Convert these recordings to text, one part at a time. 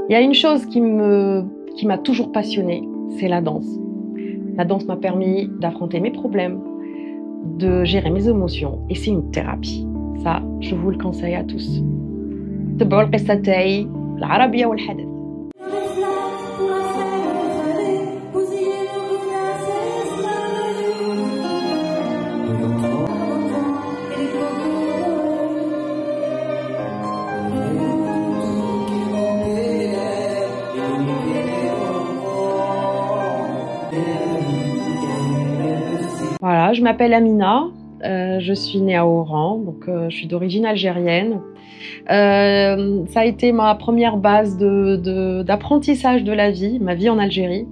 Il y a une chose qui m'a toujours passionnée, c'est la danse. La danse m'a permis d'affronter mes problèmes, de gérer mes émotions, et c'est une thérapie. Ça, je vous le conseille à tous. تبعوا القصة تاعي العربية والحدث. Voilà, je m'appelle Amina, je suis née à Oran, donc je suis d'origine algérienne. Ça a été ma première base d'apprentissage de la vie, ma vie en Algérie.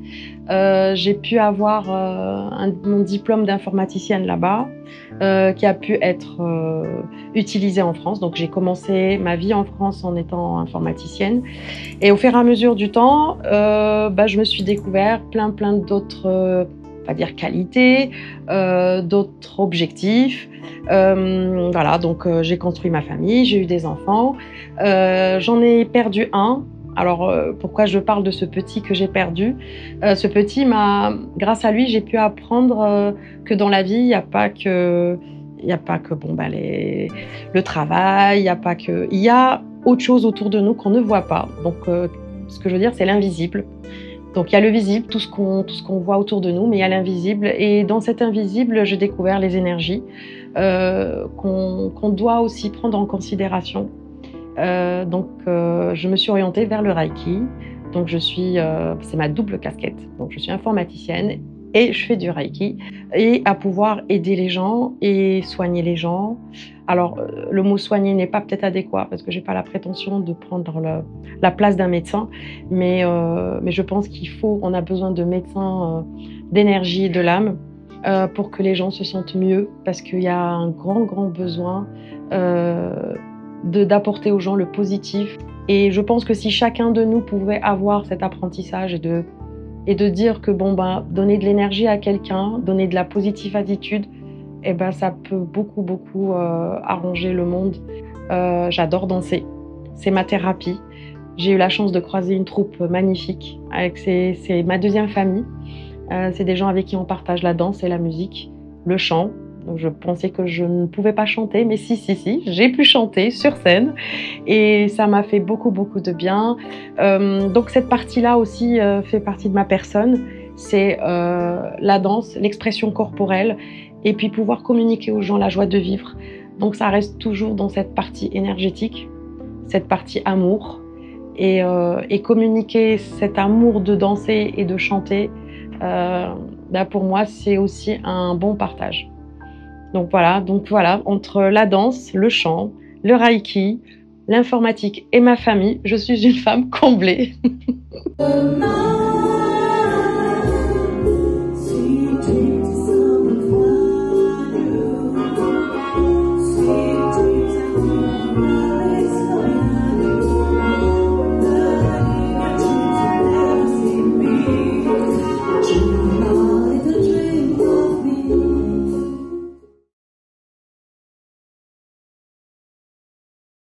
J'ai pu avoir mon diplôme d'informaticienne là-bas, qui a pu être utilisé en France. Donc j'ai commencé ma vie en France en étant informaticienne. Et au fur et à mesure du temps, je me suis découvert plein d'autres on va dire qualités, d'autres objectifs. Voilà, donc j'ai construit ma famille, j'ai eu des enfants. J'en ai perdu un. Alors, pourquoi je parle de ce petit que j'ai perdu? Ce petit grâce à lui, j'ai pu apprendre que dans la vie, il n'y a pas que le travail, il y a autre chose autour de nous qu'on ne voit pas. Donc, ce que je veux dire, c'est l'invisible. Donc il y a le visible, tout ce qu'on voit autour de nous, mais il y a l'invisible. Et dans cet invisible, j'ai découvert les énergies qu'on doit aussi prendre en considération. Je me suis orientée vers le Reiki. Donc c'est ma double casquette. Donc je suis informaticienne et je fais du Reiki. Et à pouvoir aider les gens et soigner les gens. Alors, le mot soigner n'est pas peut-être adéquat parce que j'ai pas la prétention de prendre la place d'un médecin, mais je pense on a besoin de médecins d'énergie et de l'âme pour que les gens se sentent mieux, parce qu'il y a un grand besoin d'apporter aux gens le positif. Et je pense que si chacun de nous pouvait avoir cet apprentissage et de dire que donner de l'énergie à quelqu'un, donner de la positive attitude, ça peut beaucoup arranger le monde. J'adore danser, c'est ma thérapie. J'ai eu la chance de croiser une troupe magnifique. C'est ma deuxième famille. C'est des gens avec qui on partage la danse et la musique, le chant. Donc je pensais que je ne pouvais pas chanter, mais si, j'ai pu chanter sur scène et ça m'a fait beaucoup de bien. Donc cette partie-là aussi fait partie de ma personne. C'est la danse, l'expression corporelle, et puis pouvoir communiquer aux gens la joie de vivre. Donc ça reste toujours dans cette partie énergétique, cette partie amour, et communiquer cet amour de danser et de chanter, pour moi c'est aussi un bon partage. Donc voilà, entre la danse, le chant, le Reiki, l'informatique et ma famille, je suis une femme comblée.